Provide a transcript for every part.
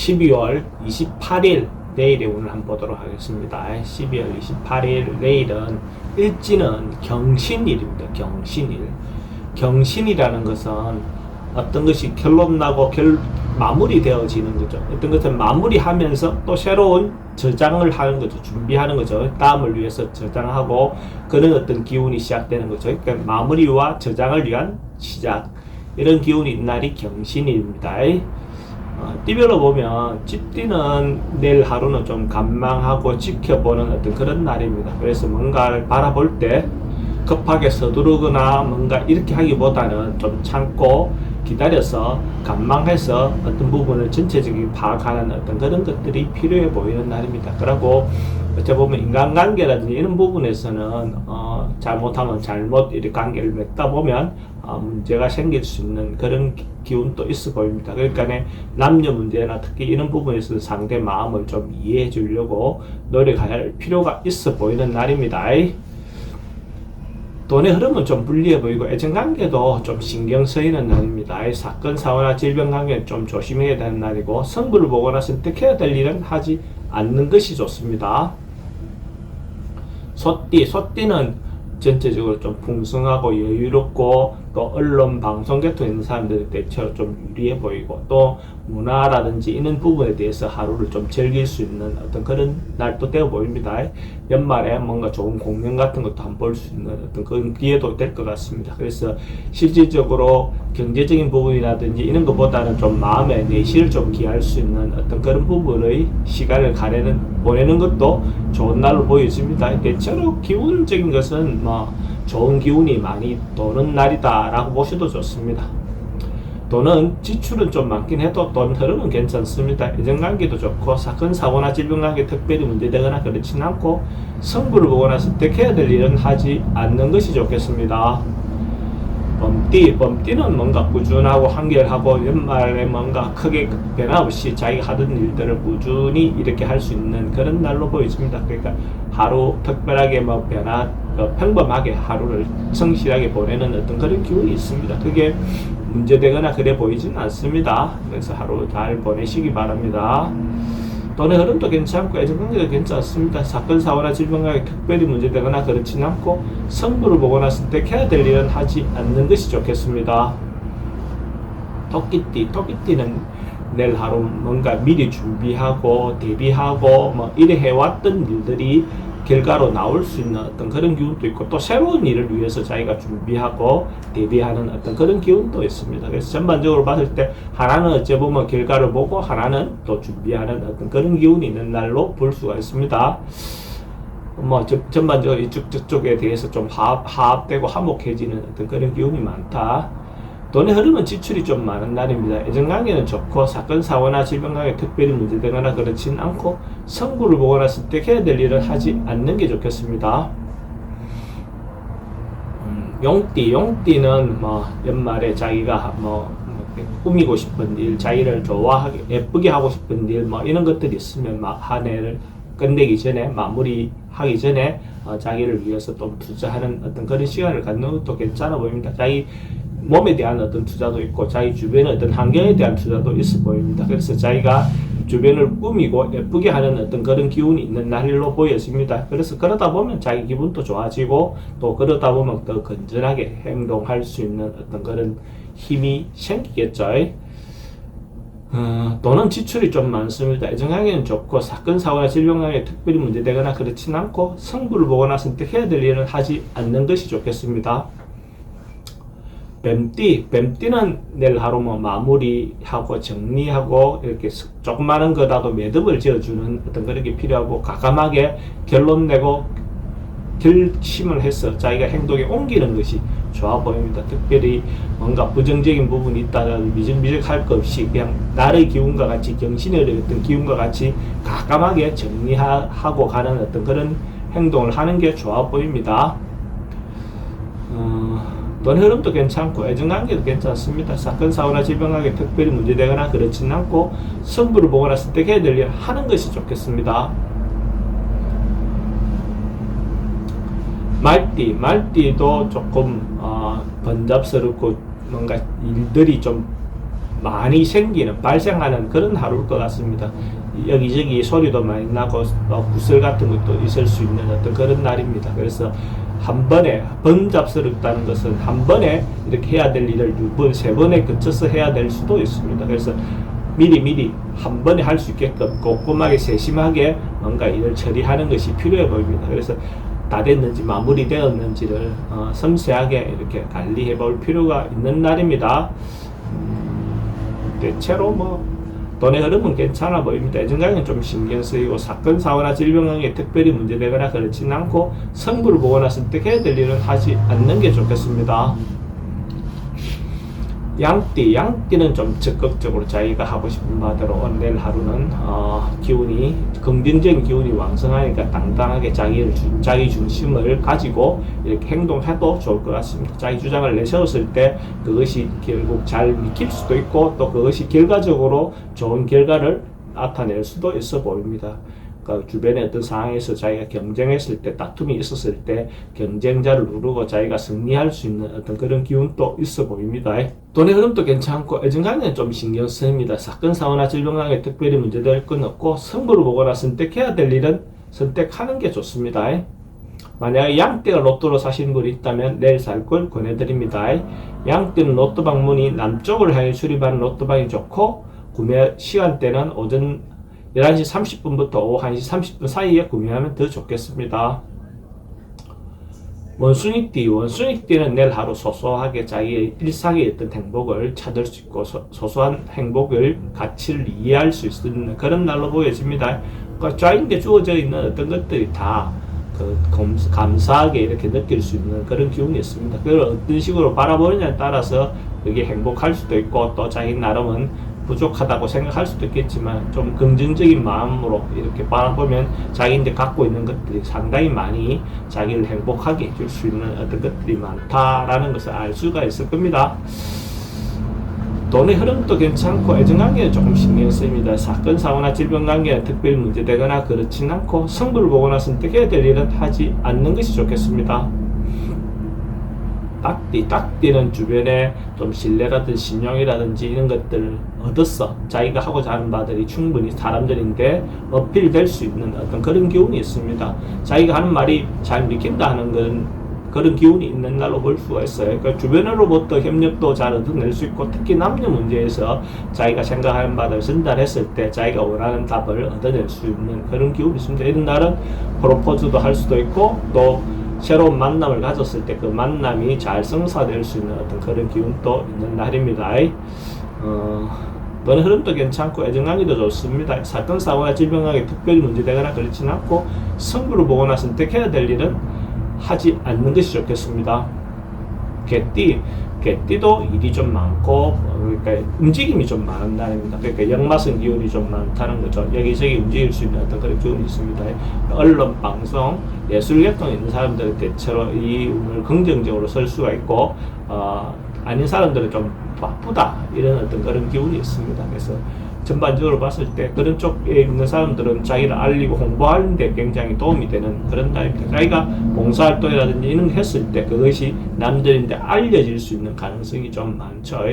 12월 28일 내일의 운을 한번 보도록 하겠습니다. 12월 28일 내일은 일지는 경신일입니다. 경신일. 경신이라는 것은 어떤 것이 결론나고 마무리 되어지는 거죠. 어떤 것은 마무리하면서 또 새로운 저장을 하는 거죠. 준비하는 거죠. 다음을 위해서 저장하고 그런 어떤 기운이 시작되는 거죠. 그러니까 마무리와 저장을 위한 시작. 이런 기운이 있는 날이 경신일입니다. 띠별로 보면 찌띠는 내일 하루는 좀 관망하고 지켜보는 어떤 그런 날입니다. 그래서 뭔가를 바라볼 때 급하게 서두르거나 뭔가 이렇게 하기보다는 좀 참고 기다려서 관망해서 어떤 부분을 전체적인 파악하는 어떤 그런 것들이 필요해 보이는 날입니다. 그리고 어찌 보면 인간관계라든지 이런 부분에서는 잘못하면 잘못 이렇게 관계를 맺다 보면 문제가 생길 수 있는 그런 기운도 있어 보입니다. 그러니까 남녀 문제나 특히 이런 부분에서 상대 마음을 좀 이해해 주려고 노력할 필요가 있어 보이는 날입니다. 돈의 흐름은 좀 불리해 보이고 애정관계도 좀 신경 쓰이는 날입니다. 사건, 사고나 질병 관계는 좀 조심해야 되는 날이고 승부를 보거나 선택해야 될 일은 하지 않는 것이 좋습니다. 소띠는 전체적으로 좀 풍성하고 여유롭고 또 언론, 방송 계통에 있는 사람들이 대체로 좀 유리해 보이고 또 문화라든지 이런 부분에 대해서 하루를 좀 즐길 수 있는 어떤 그런 날도 되어 보입니다. 연말에 뭔가 좋은 공연 같은 것도 한번 볼 수 있는 어떤 그런 기회도 될 것 같습니다. 그래서 실질적으로 경제적인 부분이라든지 이런 것보다는 좀 마음의 내실을 좀 기할 수 있는 어떤 그런 부분의 시간을 보내는 것도 좋은 날로 보여집니다. 대체로 기운적인 것은 좋은 기운이 많이 도는 날이다 라고 보셔도 좋습니다. 돈은 지출은 좀 많긴 해도 돈 흐름은 괜찮습니다. 애정관계도 좋고 사건, 사고나 질병관계 특별히 문제되거나 그렇진 않고 승부를 보거나 선택해야 될 일은 하지 않는 것이 좋겠습니다. 범띠는 뭔가 꾸준하고 한결하고 연말에 뭔가 크게 변화 없이 자기가 하던 일들을 꾸준히 이렇게 할 수 있는 그런 날로 보여집니다. 그러니까 하루 특별하게 평범하게 하루를 성실하게 보내는 어떤 그런 기운이 있습니다. 그게 문제되거나 그래 보이지는 않습니다. 그래서 하루 잘 보내시기 바랍니다. 돈의 흐름도 괜찮고 애정관계도 괜찮습니다. 사건, 사고나 질병관계 특별히 문제되거나 그렇진 않고 승부를 보거나 선택해야 될 일은 하지 않는 것이 좋겠습니다. 토끼띠는 내일 하루 뭔가 미리 준비하고 대비하고 이래 해왔던 일들이 결과로 나올 수 있는 어떤 그런 기운도 있고 또 새로운 일을 위해서 자기가 준비하고 대비하는 어떤 그런 기운도 있습니다. 그래서 전반적으로 봤을 때 하나는 어찌 보면 결과를 보고 하나는 또 준비하는 어떤 그런 기운이 있는 날로 볼 수가 있습니다. 전반적으로 저쪽에 대해서 좀 화합되고 화목해지는 어떤 그런 기운이 많다. 돈의 흐름은 지출이 좀 많은 날입니다. 애정관계는 좋고 사건, 사고나 질병관계 특별히 문제되거나 그렇진 않고 승부를 보거나 선택해야 될 일을 하지 않는 게 좋겠습니다. 용띠는 연말에 자기가 꾸미고 싶은 일, 자기를 좋아하게 예쁘게 하고 싶은 일 이런 것들이 있으면 한 해를 끝내기 전에 마무리하기 전에 자기를 위해서 또 투자하는 어떤 그런 시간을 갖는 것도 괜찮아 보입니다. 자기 몸에 대한 어떤 투자도 있고 자기 주변의 어떤 환경에 대한 투자도 있어 보입니다. 그래서 자기가 주변을 꾸미고 예쁘게 하는 어떤 그런 기운이 있는 날로 보여집니다. 그래서 그러다 보면 자기 기분도 좋아지고 또 그러다 보면 더 건전하게 행동할 수 있는 어떤 그런 힘이 생기겠죠. 돈은 지출이 좀 많습니다. 애정관계는 좋고 사건, 사고나 질병관계 특별히 문제되거나 그렇진 않고 승부를 보거나 선택해야 될 일은 하지 않는 것이 좋겠습니다. 뱀띠는 내일 하루 마무리하고 정리하고 이렇게 조그마한 거라도 매듭을 지어주는 어떤 그런 게 필요하고 과감하게 결론 내고 결심을 해서 자기가 행동에 옮기는 것이 좋아 보입니다. 특별히 뭔가 부정적인 부분이 있다면 미적미적할 것 없이 그냥 날의 기운과 같이 경신의 어떤 기운과 같이 과감하게 정리하고 가는 어떤 그런 행동을 하는 게 좋아 보입니다. 돈 흐름도 괜찮고 애정관계도 괜찮습니다. 사건, 사고나 질병관계 특별히 문제되거나 그렇진 않고 승부를 보거나 선택해야 될 일 하는 것이 좋겠습니다. 말띠도 조금 번잡스럽고 뭔가 일들이 좀 많이 생기는, 발생하는 그런 하루일 것 같습니다. 여기저기 소리도 많이 나고 구슬 같은 것도 있을 수 있는 어떤 그런 날입니다. 그래서 한 번에, 번잡스럽다는 것은 한 번에 이렇게 해야 될 일을 두 번, 세 번에 거쳐서 해야 될 수도 있습니다. 그래서 미리 한 번에 할 수 있게끔 꼼꼼하게 세심하게 뭔가 일을 처리하는 것이 필요해 보입니다. 그래서 다 됐는지 마무리되었는지를 섬세하게 이렇게 관리해 볼 필요가 있는 날입니다. 대체로 뭐 돈의 흐름은 괜찮아 보입니다. 애정강은 좀 신경 쓰이고 사건, 사고나 질병 등에 특별히 문제되거나 그렇진 않고 성부를 보거나 선택해야 될 일은 하지 않는 게 좋겠습니다. 양띠는 좀 적극적으로 자기가 하고 싶은 바대로 내일 하루는 기운이, 긍정적인 기운이 왕성하니까 당당하게 자기 중심을 가지고 이렇게 행동해도 좋을 것 같습니다. 자기 주장을 내세웠을 때 그것이 결국 잘 믿길 수도 있고 또 그것이 결과적으로 좋은 결과를 나타낼 수도 있어 보입니다. 그러니까 주변의 어떤 상황에서 자기가 경쟁했을 때, 다툼이 있었을 때 경쟁자를 누르고 자기가 승리할 수 있는 어떤 그런 기운도 있어 보입니다. 돈의 흐름도 괜찮고 애정관계는 좀 신경 쓰입니다. 사건, 사고나 질병 등에 특별히 문제될 건 없고 성부를 보거나 선택해야 될 일은 선택하는 게 좋습니다. 만약에 양띠가 로또로 사시는 분이 있다면 내일 살 걸 권해드립니다. 양띠는 로또 방문이 남쪽을 향해 출입하는 로또방이 좋고 구매 시간대는 오전 11시 30분부터 오후 1시 30분 사이에 구매하면 더 좋겠습니다. 원숭이띠는 내일 하루 소소하게 자기의 일상의 어떤 행복을 찾을 수 있고 소소한 행복을 가치를 이해할 수 있는 그런 날로 보여집니다. 그러니까 좌인데 주어져 있는 어떤 것들이 다 감사하게 이렇게 느낄 수 있는 그런 기운이 있습니다. 그걸 어떤 식으로 바라보느냐에 따라서 그게 행복할 수도 있고 또 자기 나름은 부족하다고 생각할 수도 있겠지만 좀 긍정적인 마음으로 이렇게 바라보면 자기인데 갖고 있는 것들이 상당히 많이 자기를 행복하게 해줄 수 있는 어떤 것들이 많다라는 것을 알 수가 있을 겁니다. 돈의 흐름도 괜찮고 애정관계는 조금 신경 쓰입니다. 사건, 사고나 질병 관계는 특별히 문제되거나 그렇진 않고 성부를 보거나 선택해야 될 일은 하지 않는 것이 좋겠습니다. 딱띠는 주변에 좀 신뢰라든지 신용이라든지 이런 것들을 얻었어. 자기가 하고자 하는 바들이 충분히 사람들인데 어필될 수 있는 어떤 그런 기운이 있습니다. 자기가 하는 말이 잘 믿긴다 하는 그런 기운이 있는 날로 볼 수가 있어요. 그러니까 주변으로부터 협력도 잘 얻어낼 수 있고 특히 남녀 문제에서 자기가 생각하는 바를 전달했을 때 자기가 원하는 답을 얻어낼 수 있는 그런 기운이 있습니다. 이런 날은 프로포즈도 할 수도 있고 또 새로운 만남을 가졌을 때 그 만남이 잘 성사될 수 있는 어떤 그런 기운도 있는 날입니다. 돈의 흐름도 괜찮고 애정관계도 좋습니다. 사건, 사고나 질병하게 특별히 문제되거나 그렇진 않고 성부를 보거나 선택해야 될 일은 하지 않는 것이 좋겠습니다. 개띠도 일이 좀 많고 그러니까 움직임이 좀 많은 날입니다. 그러니까 역마성 기운이 좀 많다는 거죠. 여기저기 움직일 수 있는 어떤 그런 기운이 있습니다. 언론, 방송, 예술계통에 있는 사람들은 대체로 이 운을 긍정적으로 쓸 수가 있고 아닌 사람들은 좀 바쁘다 이런 어떤 그런 기운이 있습니다. 그래서 전반적으로 봤을 때 그런 쪽에 있는 사람들은 자기를 알리고 홍보하는 데 굉장히 도움이 되는 그런 날입니다. 자기가 봉사활동이라든지 이런 거 했을 때 그것이 남들인데 알려질 수 있는 가능성이 좀 많죠.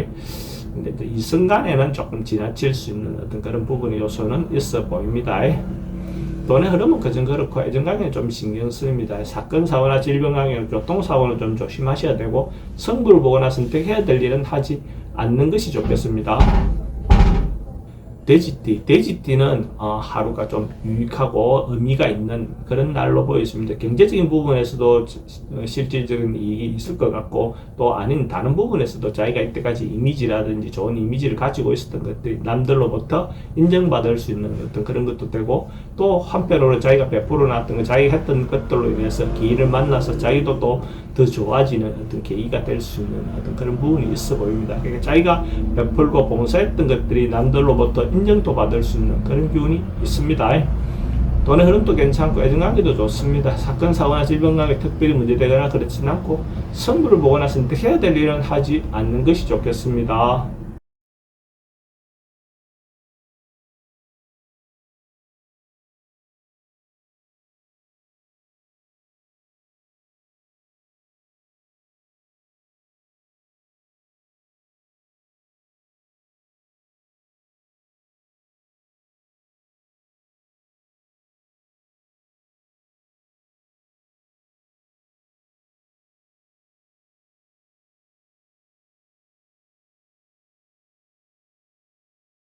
근데 이 순간에는 조금 지나칠 수 있는 어떤 그런 부분의 요소는 있어 보입니다. 돈의 흐름은 그전 그렇고 애정관계는 좀 신경 쓰입니다. 사건, 사고나 질병 관계, 교통사고는 좀 조심하셔야 되고 성부를 보거나 선택해야 될 일은 하지 않는 것이 좋겠습니다. 돼지띠는 하루가 좀 유익하고 의미가 있는 그런 날로 보였습니다. 경제적인 부분에서도 실질적인 이익이 있을 것 같고 또 아닌 다른 부분에서도 자기가 이때까지 이미지라든지 좋은 이미지를 가지고 있었던 것들이 남들로부터 인정받을 수 있는 어떤 그런 것도 되고 또 한편으로 자기가 베풀어 놨던 거 자기가 했던 것들로 인해서 기회를 만나서 자기도 또 더 좋아지는 어떤 계기가 될 수 있는 어떤 그런 부분이 있어 보입니다. 그러니까 자기가 베풀고 봉사했던 것들이 남들로부터 인정도 받을 수 있는 그런 기운이 있습니다. 돈의 흐름도 괜찮고 애정관계도 좋습니다. 사건, 사고나 질병 관계 특별히 문제되거나 그렇진 않고 성부를 보거나 선택해야 될 일은 하지 않는 것이 좋겠습니다.